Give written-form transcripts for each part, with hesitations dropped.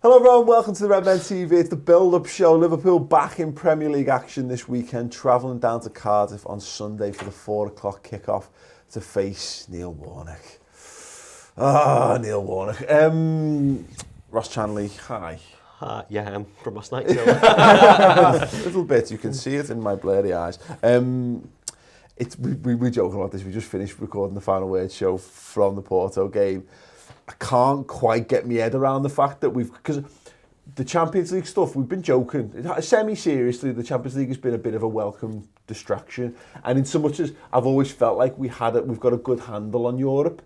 Hello everyone, welcome to the Redmen TV. It's the build-up show. Liverpool back in Premier League action this weekend, travelling down to Cardiff on Sunday for the 4 o'clock kickoff to face Neil Warnock. Neil Warnock. Ross Chanley, hi. Yeah, from last night. So. A little bit, you can see it in my blurry eyes. We were joking about this. We just finished recording the Final Word show from the Porto game. I can't quite get my head around the fact that because the Champions League stuff, we've been joking. Semi-seriously, the Champions League has been a bit of a welcome distraction. And in so much as I've always felt like we've got a good handle on Europe.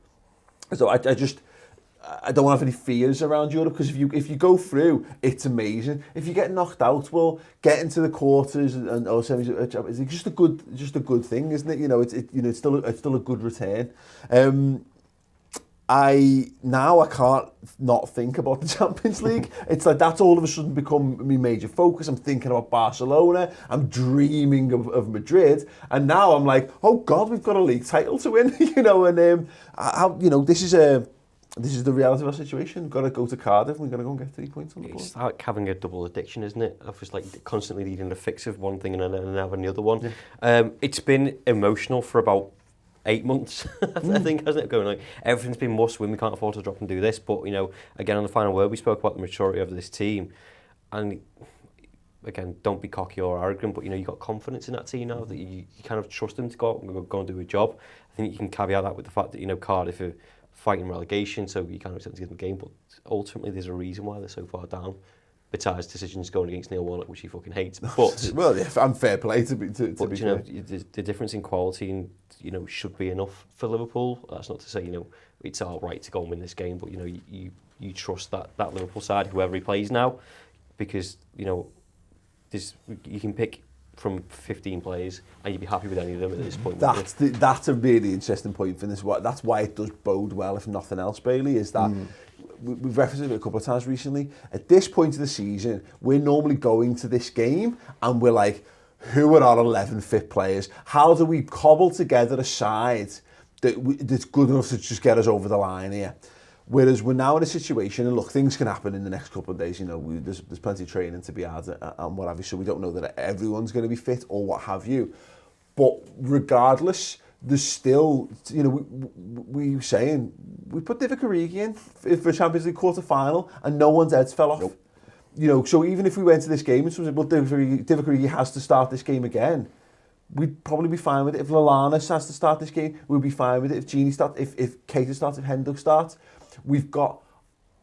So I don't have any fears around Europe, because if you go through, it's amazing. If you get knocked out, well, get into the quarters or semis, it's just a good thing, isn't it? You know, it's still a good return. I can't not think about the Champions League. It's like that's all of a sudden become my major focus. I'm thinking about Barcelona. I'm dreaming of Madrid, and now I'm like, oh God, we've got a league title to win. This is the reality of our situation. We've got to go to Cardiff. We've got to go and get 3 points on the board. It's like having a double addiction, isn't it? Of just like constantly needing a fix of one thing and then having the other one. Yeah. It's been emotional for about 8 months, I think, hasn't it? Going like everything's been must win. We can't afford to drop and do this. But again, on the Final Word, we spoke about the maturity of this team, and again, don't be cocky or arrogant, but you got confidence in that team now that you kind of trust them to go and do a job. I think you can caveat that with the fact that Cardiff are fighting relegation, so you can't expect to give them a game. But ultimately, there's a reason why they're so far down. Besides decisions going against Neil Warnock, which he fucking hates. But well, yeah, I'm fair play to be. But the difference in quality and should be enough for Liverpool. That's not to say it's all right to go and win this game, but you trust that Liverpool side, whoever he plays now, because you can pick from 15 players and you'd be happy with any of them at this point. That's a really interesting point for this. That's why it does bode well, if nothing else, Bailey, is that. We've referenced it a couple of times recently. At this point of the season, we're normally going to this game and we're like, who are our 11 fit players? How do we cobble together a side that's good enough to just get us over the line here? Whereas we're now in a situation, and look, things can happen in the next couple of days. There's plenty of training to be had and what have you, so we don't know that everyone's going to be fit or what have you. But regardless, there's still, we were saying, we put Divock Origi in for Champions League quarter-final and no one's heads fell off. Nope. So even if we went to this game and someone said, well, Divock Origi has to start this game again, we'd probably be fine with it. If Lallana has to start this game, we'd be fine with it. If Gini starts, if Keita starts, if Hendo starts, we've got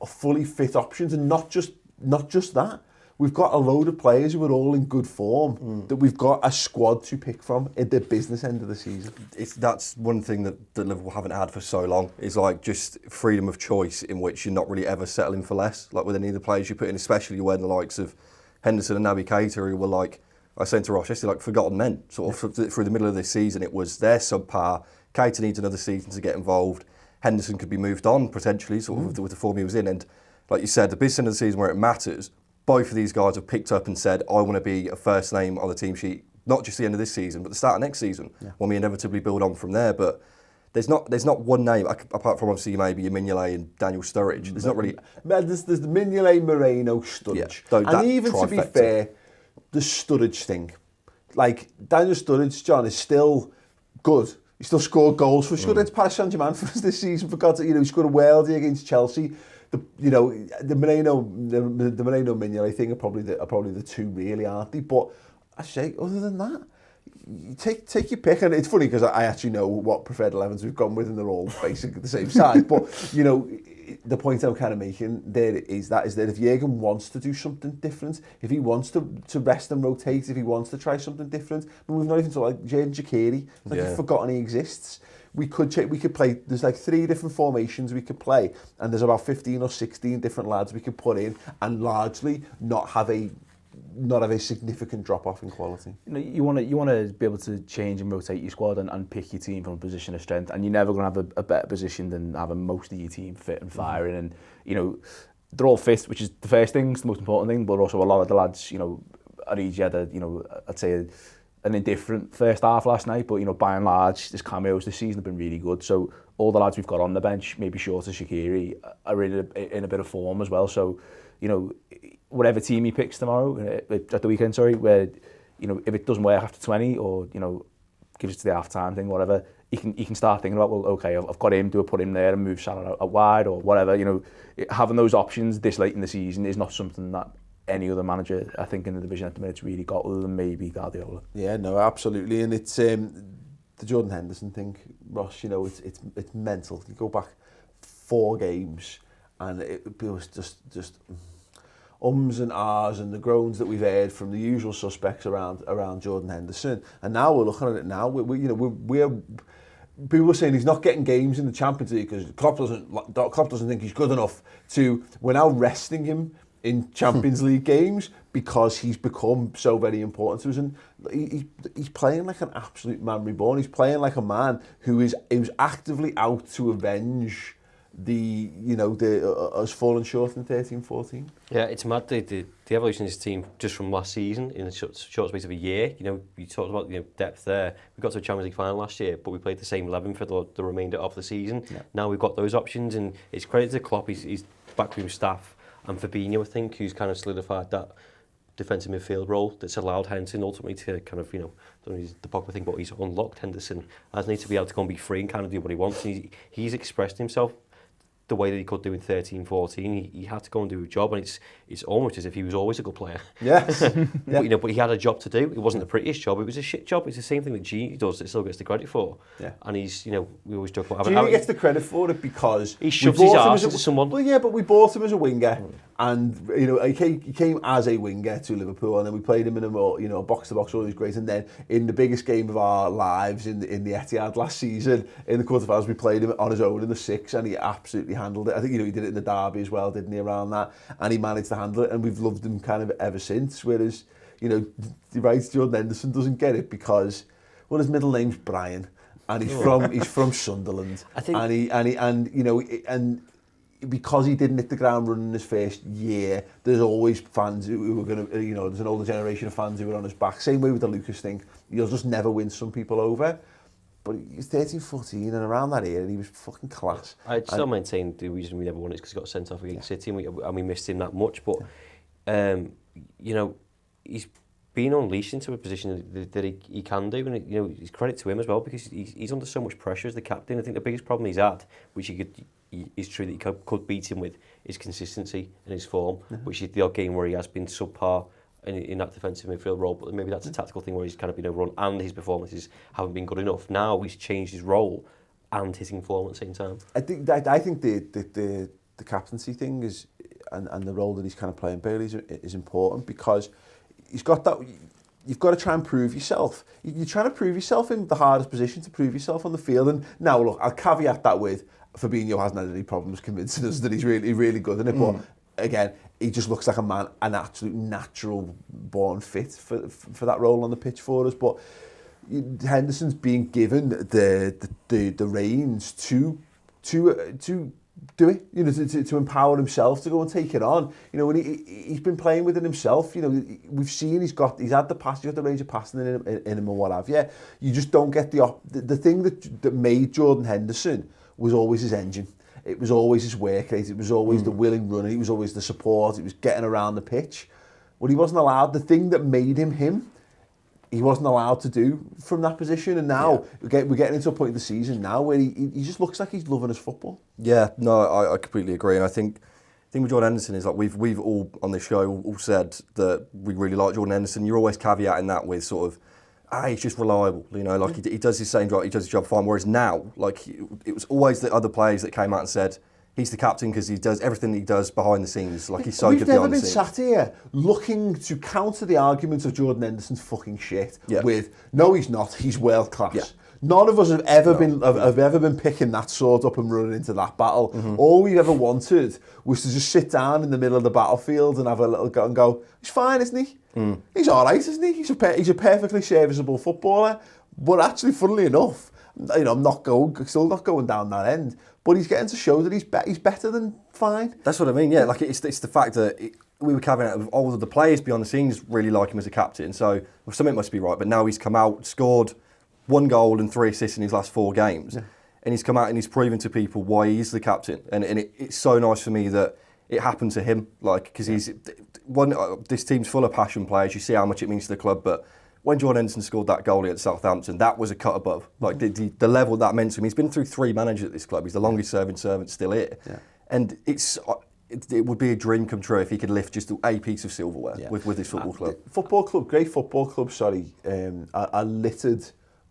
a fully fit options, and not just that. We've got a load of players who are all in good form that we've got a squad to pick from at the business end of the season. That's one thing that Liverpool haven't had for so long, is like just freedom of choice, in which you're not really ever settling for less. Like with any of the players you put in, especially when the likes of Henderson and Naby Keita, who were like, I was saying to Ross yesterday, like forgotten men. Sort of through the middle of this season, it was their subpar. Keita needs another season to get involved. Henderson could be moved on potentially, sort of with the form he was in. And like you said, the business end of the season where it matters, both of these guys have picked up and said, I want to be a first name on the team sheet, not just the end of this season, but the start of next season, when we inevitably build on from there. But there's not one name, apart from obviously maybe Mignolet and Daniel Sturridge. There's not really... There's the Mignolet, Moreno, Sturridge. Yeah, and even to be fair, the Sturridge thing. Like, Daniel Sturridge, John, is still good. He still scored goals for us. He scored against Paris Saint-Germain for us this season. For God's sake, he scored a worldie against Chelsea. The Moreno Mignolet thing are probably the two, really, aren't they? But I say, other than that, you take your pick. And it's funny because I actually know what preferred 11s we've gone with, and they're all basically the same size. But the point I'm kind of making there is that if Jurgen wants to do something different, if he wants to rest and rotate, if he wants to try something different, but we've not even talked like Jadon Shaqiri, you've forgotten he exists. We could play, there's like 3 different formations we could play, and there's about 15 or 16 different lads we could put in, and largely not have a significant drop-off in quality. You want to be able to change and rotate your squad and pick your team from a position of strength, and you're never going to have a better position than having most of your team fit and firing. And they're all fit, which is the first thing, it's the most important thing. But also a lot of the lads, Origi had I'd say a an indifferent first half last night, but by and large, his cameos this season have been really good. So all the lads we've got on the bench, maybe short of Shaqiri, are in a bit of form as well. So, whatever team he picks tomorrow, at the weekend, where, if it doesn't work after 20 or, gives it to the half-time thing, whatever, he can start thinking about, well, okay, I've got him, do I put him there and move Salah out wide or whatever. Having those options this late in the season is not something that any other manager, I think, in the division at the minute's really got, other than maybe Guardiola. Yeah, no, absolutely. And it's the Jordan Henderson thing, Ross, it's mental. You go back 4 games and it was just ums and ahs and the groans that we've heard from the usual suspects around Jordan Henderson. And now we're looking at it now. We're people are saying he's not getting games in the Champions League because Klopp doesn't think he's good enough to. We're now resting him in Champions League games because he's become so very important to us, and he's playing like an absolute man reborn. He's playing like a man who is actively out to avenge the us falling short in 13-14. Yeah, it's mad the evolution of this team just from last season in a short space of a year. You talked about depth there. We got to a Champions League final last year, but we played the same 11 for the remainder of the season. Yeah. Now we've got those options, and it's credit to Klopp, his backroom staff, and Fabinho, I think, who's kind of solidified that defensive midfield role that's allowed Henderson ultimately to kind of, don't know the popular thing, but he's unlocked Henderson, hasn't he, to be able to go and be free and kind of do what he wants. And he's expressed himself the way that he could do in 13-14. He had to go and do a job, and it's almost as if he was always a good player. Yes. Yeah. But he had a job to do. It wasn't the prettiest job. It was a shit job. It's the same thing that Gini does that still gets the credit for. Yeah. And he's, we always talk about... Gini gets the credit for it because... He shoves his arse into someone. Well, yeah, but we bought him as a winger. And, he came as a winger to Liverpool, and then we played him in a box-to-box, all these great. And then in the biggest game of our lives in the Etihad last season, in the quarterfinals, we played him on his own in the 6, and he absolutely handled it. I think, he did it in the derby as well, didn't he, around that? And he managed to handle it, and we've loved him kind of ever since. Whereas, Jordan Henderson doesn't get it because, well, his middle name's Brian, and he's from Sunderland. I think, and because he didn't hit the ground running his first year, there's always fans who were going to, there's an older generation of fans who were on his back. Same way with the Lucas thing. You'll just never win some people over. But he was 13-14, and around that era, he was fucking class. I'd still maintain the reason we never won is because he got sent off against City, and we missed him that much. But, he's been unleashed into a position that he can do, and it's credit to him as well, because he's under so much pressure as the captain. I think the biggest problem he's had, which is true that he could beat him with, is consistency in his form, which is the odd game where he has been subpar in that defensive midfield role, but maybe that's a tactical thing where he's kind of been overrun and his performances haven't been good enough. Now he's changed his role and hitting form at the same time. I think the captaincy thing is and the role that he's kind of playing Bailey is important, because he's got that. You've got to try and prove yourself. You're trying to prove yourself in the hardest position to prove yourself on the field. And now, look, I'll caveat that with Fabinho hasn't had any problems convincing us that he's really good in it. But again, he just looks like an absolute natural born fit for that role on the pitch for us. But Henderson's being given the reins to do it, to empower himself to go and take it on. When he's been playing with it himself. We've seen he's had the pass, he's got the range of passing in him and what have you. You just don't get the thing that made Jordan Henderson was always his engine. It was always his work rate. It was always the willing runner. He was always the support. It was getting around the pitch. But he wasn't allowed. The thing that made him, he wasn't allowed to do from that position. And now we're getting into a point in the season now where he just looks like he's loving his football. Yeah, no, I completely agree. And I think with Jordan Henderson is like we've all on this show all said that we really like Jordan Henderson. You're always caveating that with sort of, he's just reliable, he does his same job, he does his job fine. Whereas now, it was always the other players that came out and said, he's the captain because he does everything he does behind the scenes. He's so good behind the scenes. We've never been sat here looking to counter the arguments of Jordan Henderson's fucking shit with, no, he's not, he's world class. Yeah. None of us have ever been picking that sword up and running into that battle. All we ever wanted was to just sit down in the middle of the battlefield and have a little go and go, he's fine, isn't he? He's all right, isn't he? He's a perfectly serviceable footballer. But actually, funnily enough, I'm still not going down that end. But he's getting to show that he's better than fine. That's what I mean. Yeah, it's the fact that we were caveating it with all of the players behind the scenes really like him as a captain. So well, something must be right. But now he's come out, scored 1 goal and 3 assists in his last 4 games. Yeah. And he's come out and he's proven to people why he's the captain. And it's so nice for me that it happened to him. Like, because this team's full of passion players. You see how much it means to the club. But when Jordan Henderson scored that goal against Southampton, that was a cut above. Like, the level that meant to him. He's been through 3 managers at this club. He's the longest serving servant still here. Yeah. And it would be a dream come true if he could lift just a piece of silverware with his football club. Great football club, are littered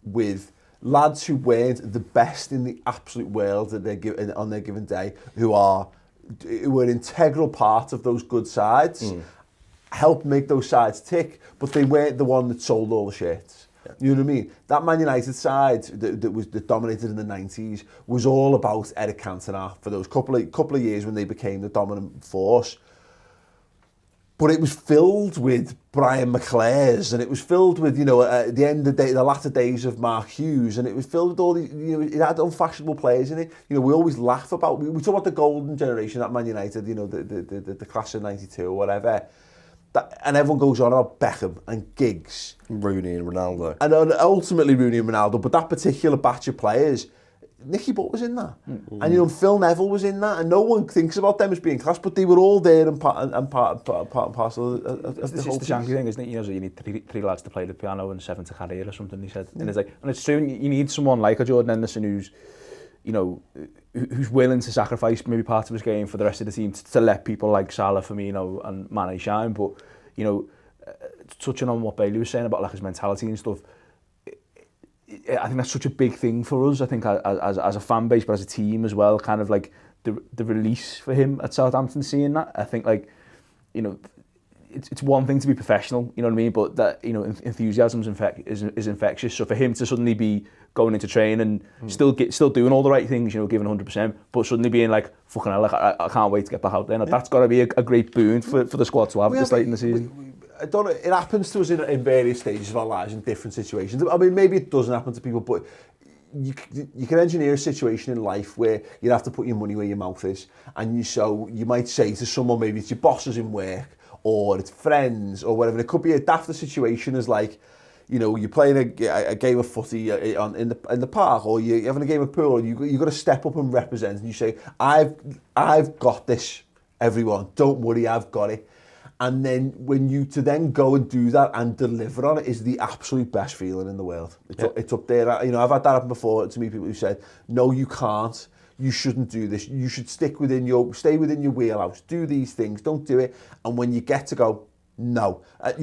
with lads who weren't the best in the absolute world on their given day, who were an integral part of those good sides, helped make those sides tick, but they weren't the one that sold all the shirts. You know what I mean? That Man United side that dominated in the 90s was all about Eric Cantona for those couple of years when they became the dominant force. But it was filled with Brian McClares, and it was filled with, at the end of the latter days of Mark Hughes, and it was filled with all these, it had unfashionable players in it. We always laugh about, we talk about the golden generation at Man United, the class of 92 or whatever. And everyone goes on about Beckham and Giggs. Rooney and Ronaldo. And ultimately Rooney and Ronaldo, but that particular batch of players, Nicky Butt was in that. Mm-hmm. And Phil Neville was in that, and no one thinks about them as being class, but they were all there and part and parcel of the whole the janky thing, isn't it? You need 3 lads to play the piano and 7 to carry it or something, he said. And it's true, you need someone like a Jordan Henderson who's willing to sacrifice maybe part of his game for the rest of the team to let people like Salah, Firmino and Mane shine. But, touching on what Bailey was saying about like his mentality and stuff, I think that's such a big thing for us. I think as a fan base, but as a team as well, kind of like the release for him at Southampton, seeing that, I think it's one thing to be professional, you know what I mean, but that enthusiasm is infectious. So for him to suddenly be going into training and still doing all the right things, giving 100%, but suddenly being like, fucking hell, I can't wait to get back out there. And that's got to be a great boon for the squad to have this late in the season. I don't know, it happens to us in various stages of our lives in different situations. I mean, maybe it doesn't happen to people, but you can engineer a situation in life where you have to put your money where your mouth is, and you might say to someone, maybe it's your bosses in work, or it's friends, or whatever. It could be a dafter situation as like, you're playing a game of footy in the park, or you're having a game of pool, and you've got to step up and represent, and you say, I've got this, everyone, don't worry, I've got it. And then when you to then go and do that and deliver on it is the absolute best feeling in the world. It's up there. I've had that happen before to me, people who said, no, you can't. You shouldn't do this. You should stay within your wheelhouse. Do these things. Don't do it. And when you get to go, no. And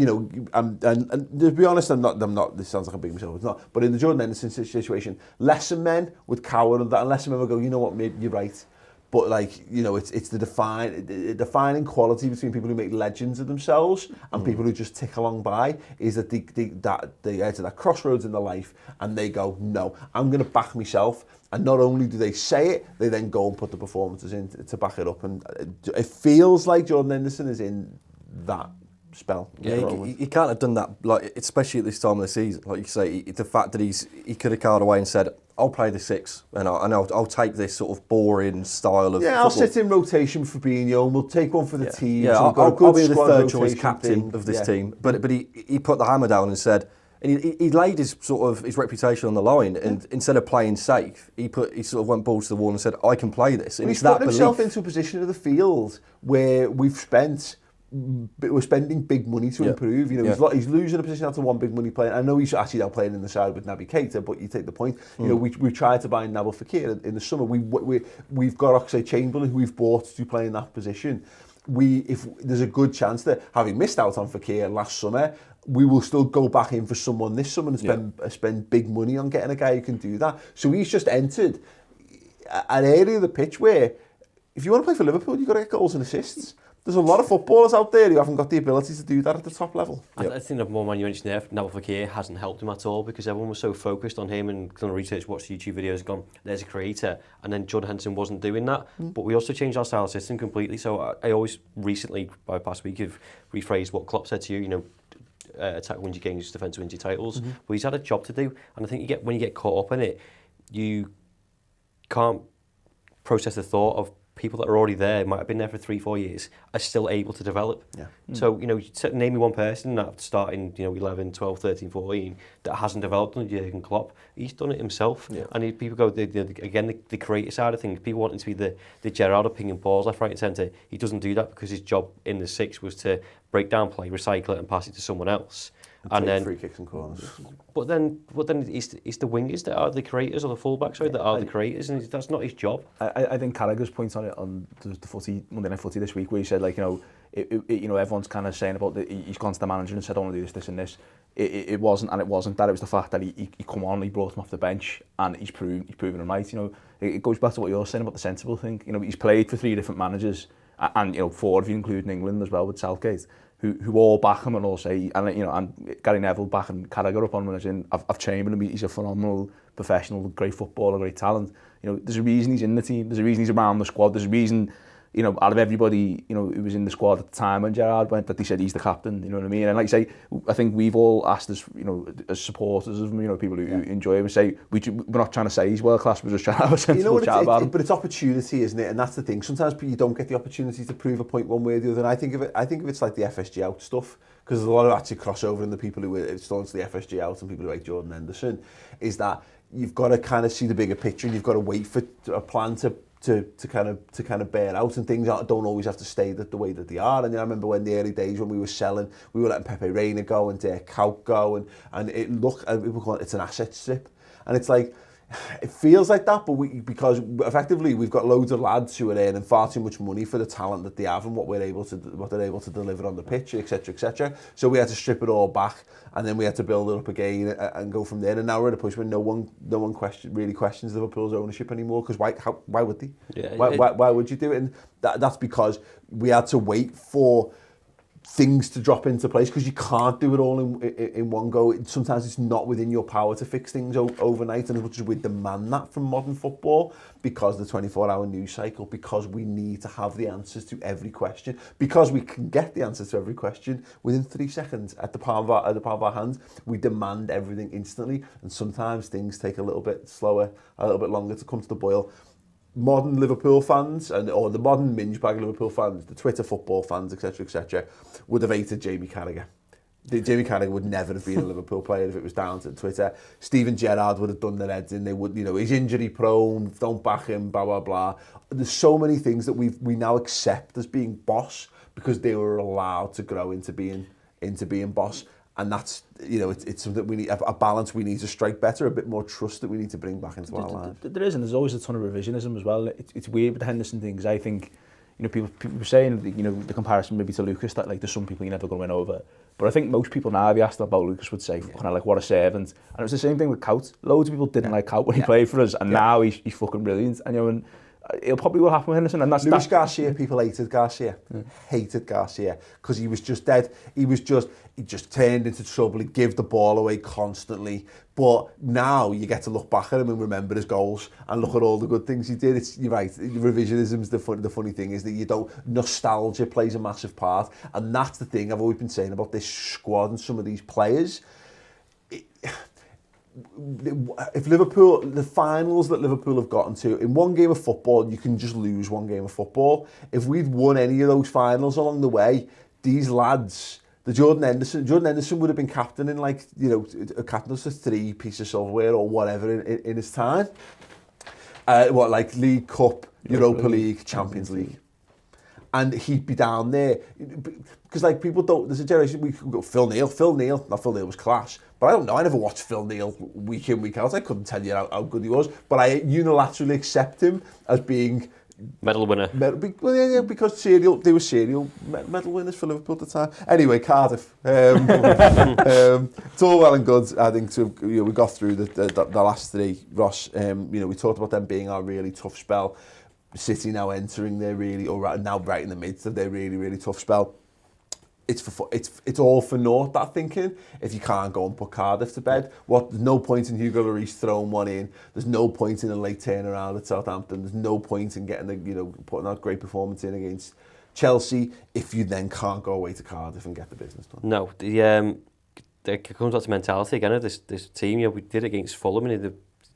to be honest, I'm not, this sounds like I'm being myself, it's not. But in the Jordan Henderson situation, lesser men would cower under that, and lesser men would go, you know what, maybe you're right. But it's the defining quality between people who make legends of themselves and people who just tick along by is that they get to that crossroads in their life and they go, no, I'm going to back myself. And not only do they say it, they then go and put the performances in to back it up. And it feels like Jordan Henderson is in that spell. Yeah, he can't have done that, like especially at this time of the season. Like you say, the fact that he could have carried away and said, I'll play the 6 and I'll take this sort of boring style of football. I'll sit in rotation for Fabinho and we'll take one for the team. Yeah, I'll be the third choice captain of this team. But he put the hammer down and said, and he laid his reputation on the line, and instead of playing safe, he sort of went balls to the wall and said, I can play this. And he's put himself into a position of the field where we're spending big money to improve. He's losing a position after one big money player. I know he's actually now playing in the side with Naby Keita, but you take the point. We tried to buy Nabil Fekir in the summer. We've got Oxlade-Chamberlain, who we've bought to play in that position. If there's a good chance that, having missed out on Fekir last summer, we will still go back in for someone this summer and spend big money on getting a guy who can do that. So he's just entered an area of the pitch where, if you want to play for Liverpool, you've got to get goals and assists. There's a lot of footballers out there who haven't got the ability to do that at the top level. I think the more man you mentioned there, Nabil Fekir hasn't helped him at all, because everyone was so focused on him and done research, watched YouTube videos, gone, there's a creator, and then Jordan Henderson wasn't doing that. But we also changed our style system completely. So I always recently, by past week, have rephrased what Klopp said to you, attack wins your games, defence wins your titles. But he's had a job to do, and I think when you get caught up in it, you can't process the thought of people that are already there, might have been there for 3-4 years, are still able to develop. Yeah. So, you know, name me one person that starting, you know, 11, 12, 13, 14, that hasn't developed under Jurgen Klopp. He's done it himself. Yeah. And people go, again, the creative side of things, people wanting to be the Gerrard of pinging balls left, right and centre. He doesn't do that because his job in the six was to break down play, recycle it and pass it to someone else. And then free kicks and corners. But then it's the wingers that are the creators, or the fullbacks, sorry, that are the creators, and that's not his job. I think Carragher's point on it on the footy, Monday Night Footy this week, where he said, like, you know, you know, everyone's kind of saying about he's gone to the manager and said, I want to do this and this. It wasn't that. It was the fact that he come on, he brought him off the bench, and he's proven him right. You know, it goes back to what you're saying about the sensible thing. You know, he's played for 3 different managers, and you know, 4 if you include England as well with Southgate, who all back him and all say, and you know, and Gary Neville backing Carragher up on him, and I've chambered him. He's a phenomenal professional, great footballer, great talent. You know, there's a reason he's in the team. There's a reason he's around the squad. There's a reason, you know, out of everybody, you know, who was in the squad at the time when Gerrard went, that they said he's the captain. You know what I mean? And like I say, I think we've all asked as, you know, as supporters of him, you know, people who enjoy him, say we're not trying to say he's world class. We're just trying to have a sensible chat about him. But it's opportunity, isn't it? And that's the thing. Sometimes you don't get the opportunity to prove a point one way or the other. And I think of it's like the FSG out stuff, because there's a lot of actually crossover in the people who are still into the FSG out and people who like Jordan Henderson. Is that you've got to kind of see the bigger picture, and you've got to wait for a plan to kind of bear out, and things don't always have to stay the way that they are. And I remember when the early days when we were selling, we were letting Pepe Reina go and Dirk Kuyt go, and it looked, and we were going, it's an asset strip, and it's like, it feels like that, but because effectively we've got loads of lads who are earning far too much money for the talent that they have and what they're able to deliver on the pitch, etc., etc. So we had to strip it all back, and then we had to build it up again and go from there. And now we're at a push where no one really questions Liverpool's ownership anymore, because why would they? Yeah, why would you do it? And that's because we had to wait for things to drop into place, because you can't do it all in one go. Sometimes it's not within your power to fix things overnight, and as much as we demand that from modern football, because the 24-hour news cycle, because we need to have the answers to every question, because we can get the answers to every question within 3 seconds at the palm of our hands, we demand everything instantly, and sometimes things take a little bit slower, a little bit longer to come to the boil. Modern Liverpool fans, or the modern minge bag Liverpool fans, the Twitter football fans, etc., would have hated Jamie Carragher. Jamie Carragher would never have been a Liverpool player if it was down to Twitter. Steven Gerrard would have done their heads in. They would, you know, he's injury prone, don't back him, blah blah blah. There's so many things that we now accept as being boss, because they were allowed to grow into being boss. And that's, you know, it's something that we need, a balance we need to strike better, a bit more trust that we need to bring back into our lives. There is, and there's always a ton of revisionism as well. It's weird with the Henderson thing, because I think, you know, people were saying, you know, the comparison maybe to Lucas, that like there's some people you're never going to win over. But I think most people now, if you asked about Lucas, would say, kind of like, what a servant. And it was the same thing with Kuyt. Loads of people didn't like Kuyt when he played for us, and now he's fucking brilliant. And, you know, and it'll probably will happen with Henderson. And that's Luis Garcia, people hated Garcia. Hated Garcia, because he was just dead. He just turned into trouble. He'd give the ball away constantly. But now you get to look back at him and remember his goals and look at all the good things he did. You're right. Revisionism's the funny thing is that nostalgia plays a massive part, and that's the thing I've always been saying about this squad and some of these players. If Liverpool, the finals that Liverpool have gotten to, in one game of football, you can just lose one game of football. If we'd won any of those finals along the way, these lads, Jordan Henderson would have been captain in, like, you know, a captain of 3 pieces of silverware or whatever in his time. Like League Cup, Europa League, Champions League. And he'd be down there, because like people don't, there's a generation, we could go, Phil Neal was class, but I don't know, I never watched Phil Neal week in, week out. I couldn't tell you how good he was, but I unilaterally accept him as being medal winner. Because they were serial medal winners for Liverpool at the time. Anyway, Cardiff. It's all well and good, I think, we got through the last 3, Ross. We talked about them being our really tough spell. City now entering their now right in the midst of their really, really tough spell. It's all for naught, that thinking, if you can't go and put Cardiff to bed. There's no point in Hugo Lloris throwing one in. There's no point in a late turnaround at Southampton. There's no point in getting putting that great performance in against Chelsea if you then can't go away to Cardiff and get the business done. No, it comes back to mentality again of this team. We did it against Fulham, and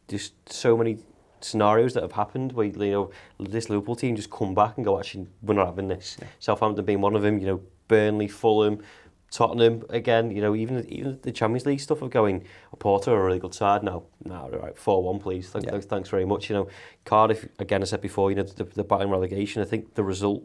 just so many scenarios that have happened where, you know, this Liverpool team just come back and go, actually, we're not having this. Yeah. Southampton being one of them, you know, Burnley, Fulham, Tottenham, again, you know, even the Champions League stuff of going, Porto are a really good side now. No, right, 4-1, please. Thanks very much. You know, Cardiff, again, I said before, you know, the battling relegation, I think the result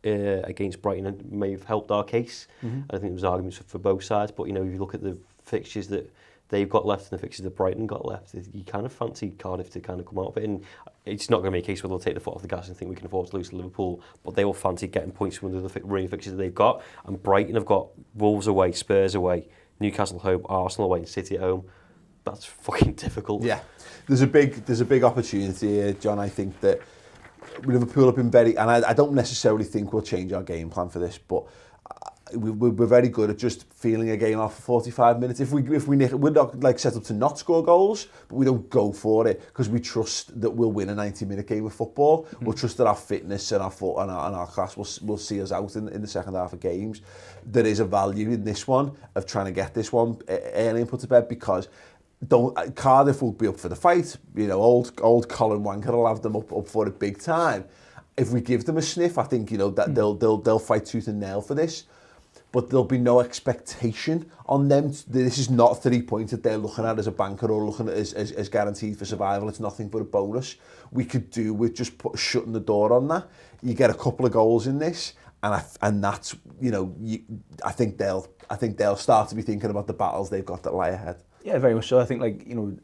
against Brighton may have helped our case. I think there was arguments for both sides, but, you know, if you look at the fixtures that they've got left and the fixtures that Brighton got left, you kind of fancy Cardiff to kind of come out of it. And it's not going to be a case where they'll take the foot off the gas and think we can afford to lose to Liverpool, but they will fancy getting points from the remaining fixtures that they've got. And Brighton have got Wolves away, Spurs away, Newcastle home, Arsenal away, and City at home. That's fucking difficult. Yeah, there's a big opportunity here, John. I think that Liverpool have been very, and I don't necessarily think we'll change our game plan for this, but we're very good at just feeling a game off for 45 minutes. If we're not like set up to not score goals, but we don't go for it because we trust that we'll win a 90-minute game of football. We'll trust that our fitness and our foot and our class will see us out in the second half of games. There is a value in this one of trying to get this one early and put to bed, because Cardiff will be up for the fight. You know, old Colin Wanker will have them up for it big time. If we give them a sniff, I think, you know, that they'll fight tooth and nail for this. But there'll be no expectation on them. This is not 3 points that they're looking at as a banker or looking at as guaranteed for survival. It's nothing but a bonus. We could do with just shutting the door on that. You get a couple of goals in this, and that's, you know, I think they'll start to be thinking about the battles they've got that lie ahead. Yeah, very much so. I think, like, you know,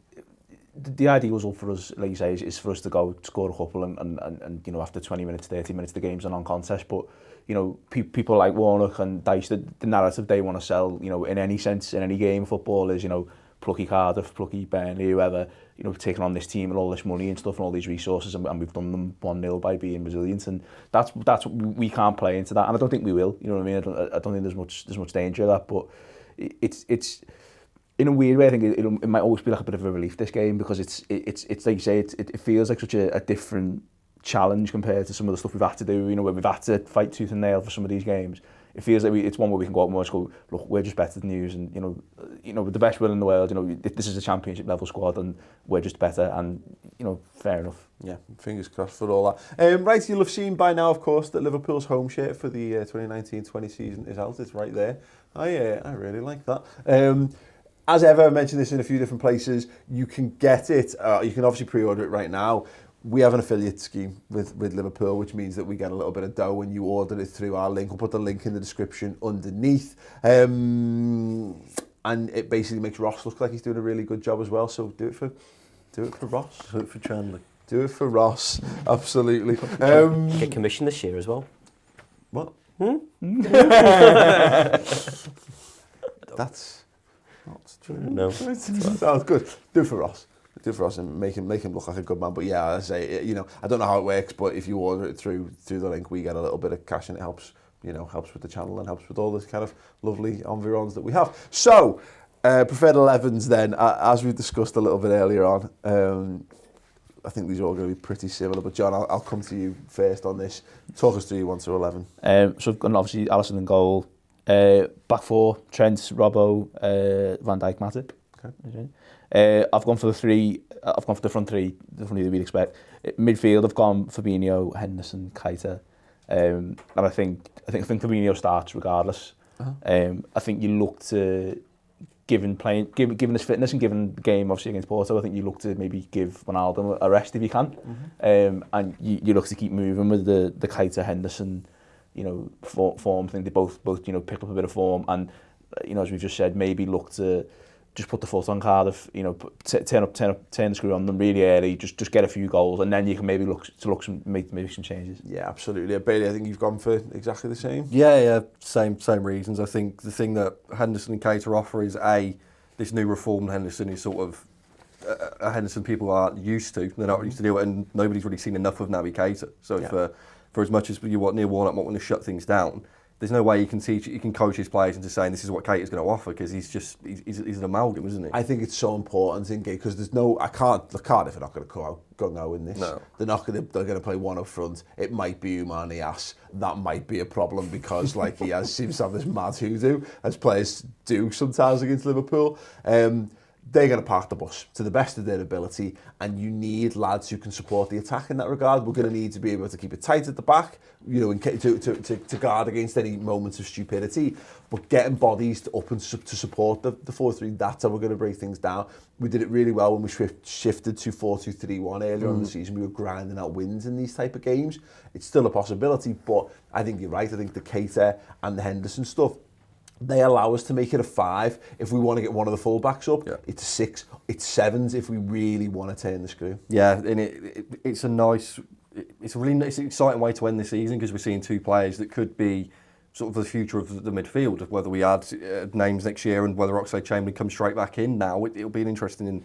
the ideal result for us, like you say, is for us to go score a couple and you know, after 20 minutes, 30 minutes, the game's a non-contest. But, you know, people like Warnock and Dyche, the narrative they want to sell, you know, in any sense, in any game of football is, you know, plucky Cardiff, plucky Burnley, whoever, you know, taking on this team and all this money and stuff and all these resources, and we've done them 1-0 by being resilient, and that's we can't play into that, and I don't think we will. You know what I mean? I don't think there's much danger of that, but it's in a weird way, I think it might always be like a bit of a relief, this game, because it's like you say, it feels like such a different challenge compared to some of the stuff we've had to do, you know, where we've had to fight tooth and nail for some of these games. It feels like it's one where we can go out and just go, look, we're just better than you, and you know, with the best will in the world, you know, this is a championship level squad and we're just better, and, you know, fair enough. Yeah, fingers crossed for all that. Right, you'll have seen by now, of course, that Liverpool's home shirt for the 2019-20 season is out. It's right there. I really like that. As ever, I mentioned this in a few different places. You can get it. You can obviously pre-order it right now. We have an affiliate scheme with Liverpool, which means that we get a little bit of dough when you order it through our link. We'll put the link in the description underneath. And it basically makes Ross look like he's doing a really good job as well. So do it for Ross. Do it for Chandler. Do it for Ross. Absolutely. Get commission this year as well. What? That's not true. No. Sounds good. Do it for Ross. Do it for us and make him look like a good man. But yeah, I say, you know, I don't know how it works, but if you order it through the link, we get a little bit of cash, and it helps, you know, helps with the channel and helps with all this kind of lovely environs that we have. So, preferred 11s then, as we discussed a little bit earlier on. I think these are all going to be pretty similar, but John, I'll come to you first on this. Talk us through your 1 to 11. So I've got obviously Alisson in goal. Back four, Trent, Robbo, Van Dijk, Matip. Okay. I've gone for the three. I've gone for the front three that we'd expect. Midfield, I've gone Fabinho, Henderson, Keita, and I think Fabinho starts regardless. I think you look to, given his fitness and given the game obviously against Porto, I think you look to maybe give Ronaldo a rest if you can, and you look to keep moving with the Keita, Henderson, you know, form. I think they both you know, picked up a bit of form, and you know, as we've just said, maybe look to just put the foot on Cardiff, you know, turn the screw on them really early, just get a few goals, and then you can maybe make some changes. Yeah, absolutely. Bailey, I think you've gone for exactly the same. Yeah, same reasons. I think the thing that Henderson and Keita offer is this new reformed Henderson is sort of a Henderson people aren't used to. They're not used to do it, and nobody's really seen enough of Naby Keita. So for as much as Neil Warnock might want to shut things down, there's no way you can coach his players into saying this is what Keita's going to offer, because he's an amalgam, isn't he? I think it's so important in game, because there's no, Cardiff are not going to go out gung-ho in this. No. They're going to play one up front. It might be Oumar Niasse. That might be a problem, because like he seems to have this mad hoodoo, as players do sometimes against Liverpool. they're going to park the bus to the best of their ability, and you need lads who can support the attack in that regard. We're going to need to be able to keep it tight at the back, you know, to guard against any moments of stupidity, but getting bodies up and to support the 4-3, that's how we're going to break things down. We did it really well when we shifted to 4-2-3-1 earlier on in the season. We were grinding out wins in these type of games. It's still a possibility, but I think you're right. I think the Keita and the Henderson stuff, they allow us to make it a 5 if we want to get one of the fullbacks up. Yeah. It's a 6, it's 7s if we really want to turn the screw. Yeah, and it's an exciting way to end the season, because we're seeing two players that could be sort of the future of the midfield. Whether we add names next year and whether Oxlade-Chamberlain comes straight back in now, it'll be an interesting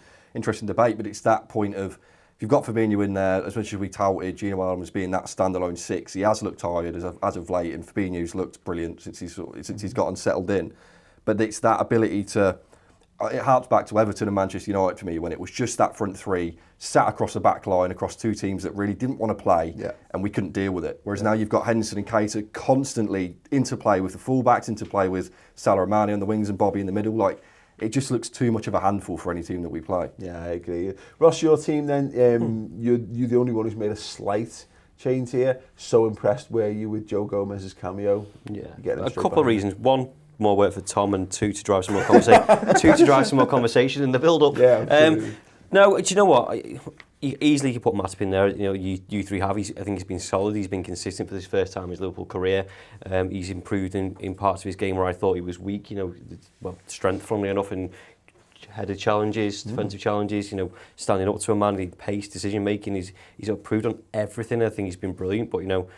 debate. But it's that point of, if you've got Fabinho in there, as much as we touted Gino Wijnaldum as being that standalone 6, he has looked tired as of late, and Fabinho's looked brilliant since he's gotten settled in. But it's that ability to, it harks back to Everton and Manchester United for me, when it was just that front three sat across the back line, across two teams that really didn't want to play, and we couldn't deal with it. Whereas now you've got Henderson and Keita constantly interplay with the fullbacks, interplay with Salah and Mane on the wings and Bobby in the middle. Like, it just looks too much of a handful for any team that we play. Yeah, I agree. Ross, your team then, you're the only one who's made a slight change here. So impressed were you with Joe Gomez's cameo? Yeah, a couple of reasons. One, more work for Tom, and two, to drive some more conversation in the build-up. Yeah, no, do you know what? Easily you put Matip in there. You know, you three have. I think he's been solid. He's been consistent for his first time in his Liverpool career. He's improved in parts of his game where I thought he was weak. You know, well, strength, funnily enough, in headed challenges, defensive challenges. You know, standing up to a man, pace, decision making. He's improved on everything. I think he's been brilliant. But you know,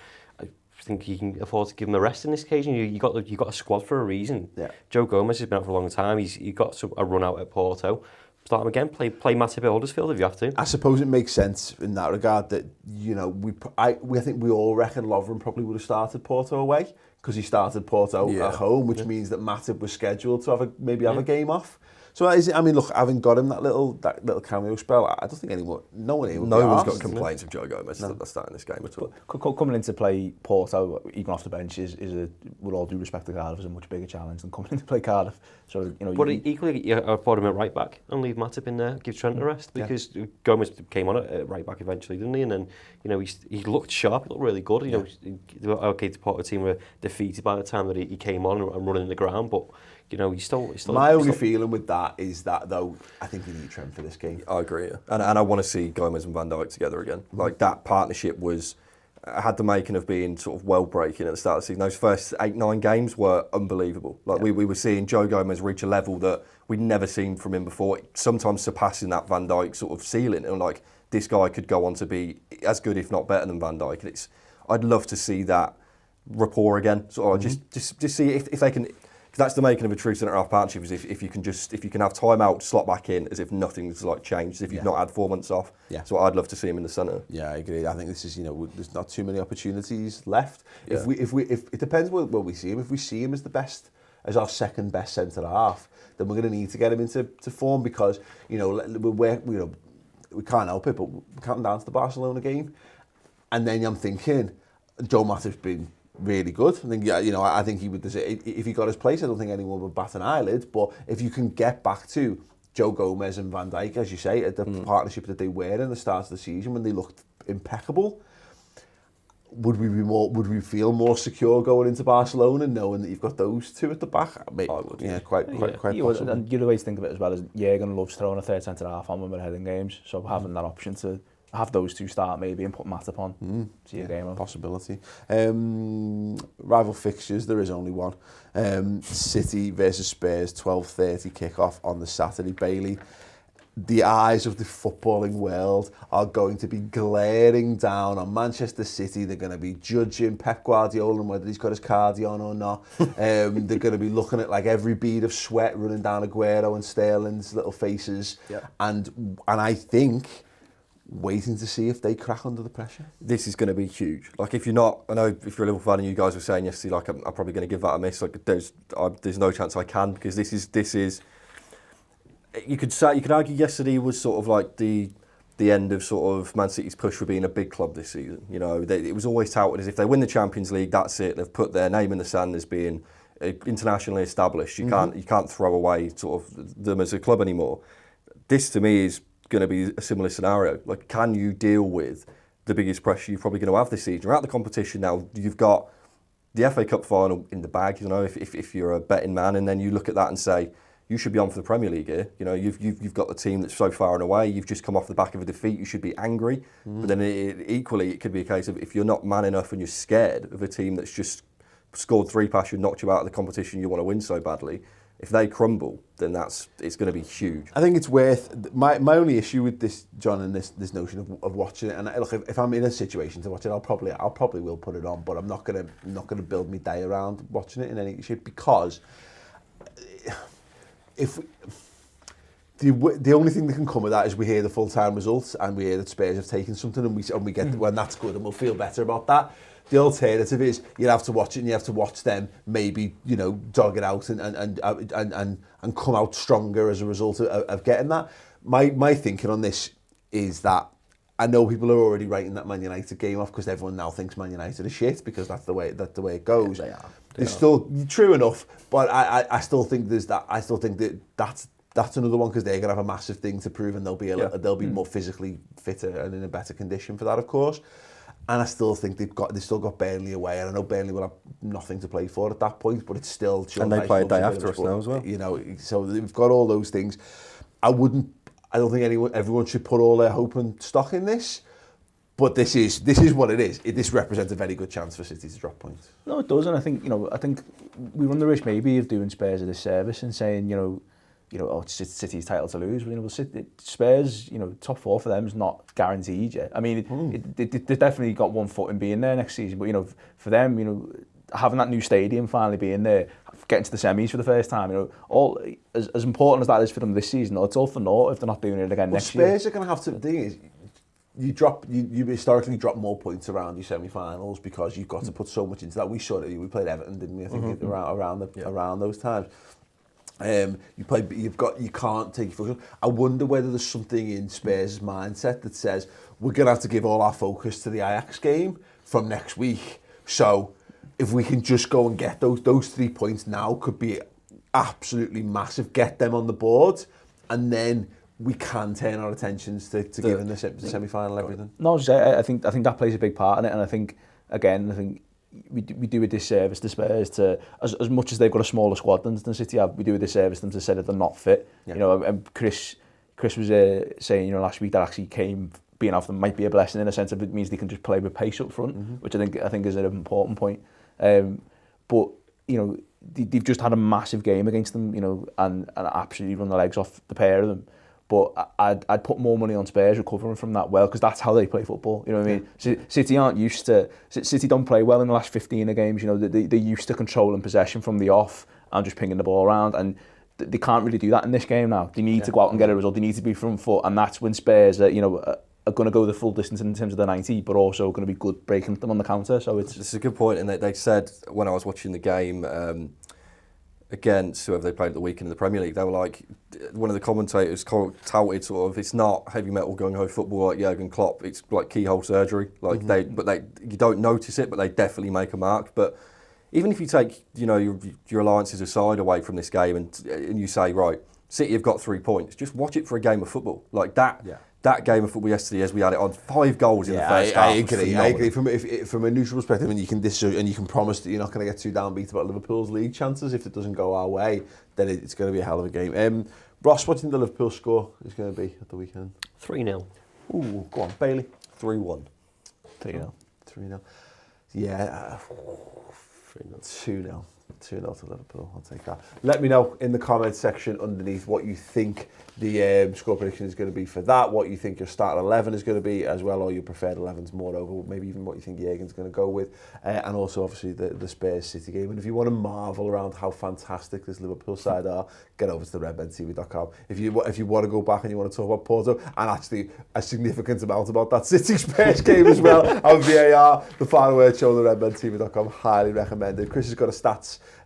I think you can afford to give him a rest in this occasion. You got a squad for a reason. Yeah. Joe Gomez has been out for a long time. He got a run out at Porto. Start him again. Play Matip at Huddersfield if you have to. I suppose it makes sense in that regard that, you know, I think we all reckon Lovren probably would have started Porto away, because he started Porto at home, which means that Matip was scheduled to have a game off. So I mean, look, having got him that little cameo spell, I don't think no one's got complaints of Joe Gomez starting this game at all. Coming in to play Porto, even off the bench, is with all due respect to Cardiff, is a much bigger challenge than coming in to play Cardiff. So you know. But equally, I'd put him at right back and leave Matip in there, give Trent a rest, because Gomez came on at right back eventually, didn't he? And then, you know, he looked sharp, he looked really good. You know, okay, the Porto team were defeated by the time that he came on and running the ground, but. You know, he's still. My only feeling with that is that, though, I think we need Trent for this game. I agree, and I want to see Gomez and Van Dijk together again. Like, that partnership had the making of being sort of well-breaking at the start of the season. Those first 8-9 games were unbelievable. Like, we were seeing Joe Gomez reach a level that we'd never seen from him before, sometimes surpassing that Van Dijk sort of ceiling. And like, this guy could go on to be as good, if not better, than Van Dijk. And I'd love to see that rapport again. So just see if they can. That's the making of a true centre-half partnership, is if you can have time out, slot back in as if nothing's like changed, as if you've not had 4 months off. Yeah. So I'd love to see him in the centre. Yeah, I agree. I think this is, you know, there's not too many opportunities left. Yeah. If it depends where we see him. If we see him as our second best centre-half, then we're going to need to get him into form, because, you know, we can't help it, but we're counting down to the Barcelona game, and then I'm thinking Joe Matip's been really good. I think, I think he would. If he got his place, I don't think anyone would bat an eyelid. But if you can get back to Joe Gomez and Van Dijk, as you say, at the partnership that they were in the start of the season when they looked impeccable, would we feel more secure going into Barcelona, knowing that you've got those two at the back? Maybe, I would. Yeah, quite possible. And the other way to think of it as well is Jurgen loves throwing a third centre half on when we're heading games. So having that option to have those two start maybe and put Matip on. See a game on. Possibility. Rival fixtures, there is only one. City versus Spurs, 12:30 kick-off on the Saturday. Bailey, the eyes of the footballing world are going to be glaring down on Manchester City. They're going to be judging Pep Guardiola and whether he's got his cardi on or not. They're going to be looking at like every bead of sweat running down Aguero and Sterling's little faces. Yeah. And I think waiting to see if they crack under the pressure. This is going to be huge. Like, if you're not, I know if you're a Liverpool fan and you guys were saying yesterday, like, I'm probably going to give that a miss. Like, there's no chance I can, because this is. You could argue yesterday was sort of like the end of sort of Man City's push for being a big club this season. You know, it was always touted as if they win the Champions League, that's it. They've put their name in the sand as being internationally established. You can't throw away sort of them as a club anymore. this to me is going to be a similar scenario. Like, can you deal with the biggest pressure you're probably going to have this season? You're out the competition now. You've got the FA Cup final in the bag. You know, if you're a betting man, and then you look at that and say, you should be on for the Premier League here. You know, you've got the team that's so far and away. You've just come off the back of a defeat. You should be angry. But then equally, it could be a case of, if you're not man enough and you're scared of a team that's just scored 3 past you, knocked you out of the competition you want to win so badly, if they crumble, then it's going to be huge. I think it's worth... My only issue with this, John, and this notion of watching it, and look, if I'm in a situation to watch it, I'll probably will put it on, but I'm not gonna build my day around watching it in any shape, because if the only thing that can come of that is we hear the full-time results and we hear that Spurs have taken something, and we get when that's good, and we'll feel better about that. The alternative is you have to watch it, and you have to watch them maybe, you know, dog it out and come out stronger as a result of getting that. My thinking on this is that I know people are already writing that Man United game off because everyone now thinks Man United are shit, because that's the way it goes. Yeah, they are. It's still true enough, but I still think there's that. I still think that's another one, because they're gonna have a massive thing to prove, and they'll be more physically fitter and in a better condition for that, of course. And I still think they've still got Burnley away, and I know Burnley will have nothing to play for at that point, but it's still... And they play a day after us now as well. You know, so we've got all those things. I don't think everyone should put all their hope and stock in this, but this is what it is. This represents a very good chance for City to drop points. No, it does, and I think we run the risk maybe of doing Spurs a disservice and saying, oh, it's City's title to lose. Well, Spurs, top 4 for them is not guaranteed yet. I mean, they've definitely got one foot in being there next season, but for them, having that new stadium finally being there, getting to the semis for the first time, all as important as that is for them this season, it's all for naught if they're not doing it again next year. Spurs are going to have to. The thing is, you historically drop more points around your semi-finals because you've got to put so much into that. We saw it. We played Everton, didn't we? I think around those times. You can't take focus. I wonder whether there's something in Spurs' mindset that says we're going to have to give all our focus to the Ajax game from next week. So if we can just go and get those 3 points now, could be absolutely massive. Get them on the board, and then we can turn our attentions to giving the semi-final everything. No, I think that plays a big part in it, and I think we do a disservice to Spurs to, as much as they've got a smaller squad than City have, we do a disservice to them to say that they're not fit. Yeah. And Chris was saying, last week that actually being off them might be a blessing in a sense of it means they can just play with pace up front, which I think is an important point. But they've just had a massive game against them, and absolutely run the legs off the pair of them. But I'd put more money on Spurs recovering from that well, because that's how they play football. You know what I mean? City aren't used to... City don't play well in the last 15 of games. They're used to controlling possession from the off and just pinging the ball around. And they can't really do that in this game now. They need to go out and get a result. They need to be front foot. And that's when Spurs are going to go the full distance in terms of the 90, but also going to be good breaking them on the counter. So it's a good point. And they said, when I was watching the game... against whoever they played at the weekend in the Premier League, they were like, one of the commentators touted sort of, it's not heavy metal gung-ho football like Jurgen Klopp, it's like keyhole surgery. Like you don't notice it, but they definitely make a mark. But even if you take your alliances aside away from this game and you say, right, City have got 3 points, just watch it for a game of football like that. Yeah. That game of football yesterday, as we had it on, 5 goals in the first half. I agree. From a neutral perspective, and you can promise that you're not going to get too downbeat about Liverpool's league chances if it doesn't go our way, then it's going to be a hell of a game. Ross, what do you think the Liverpool score is going to be at the weekend? 3-0. Ooh, go on, Bailey. 3-1. 3-0. 3-0. Yeah. 2-0. 2-0 to Liverpool, I'll take that. Let me know in the comments section underneath what you think the score prediction is going to be for that, what you think your starting 11 is going to be as well, or your preferred 11s moreover, maybe even what you think Jurgen's going to go with, and also obviously the Spurs City game. And if you want to marvel around how fantastic this Liverpool side are, get over to the redmentv.com. If you want to go back and you want to talk about Porto, and actually a significant amount about that City Spurs game as well, on VAR, the final word show on the redmentv.com, highly recommended. Chris has got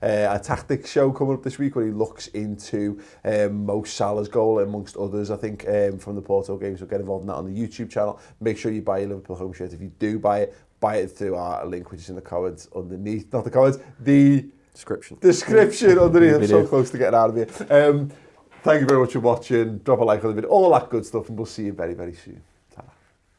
a tactics show coming up this week where he looks into Mo Salah's goal amongst others, I think, from the Porto game. So get involved in that on the YouTube channel. Make sure you buy your Liverpool home shirt. If you do buy it through our link, which is in the comments underneath. Not the comments, the description underneath. I'm so close to getting out of here. Thank you very much for watching. Drop a like on the video, all that good stuff, and we'll see you very, very soon.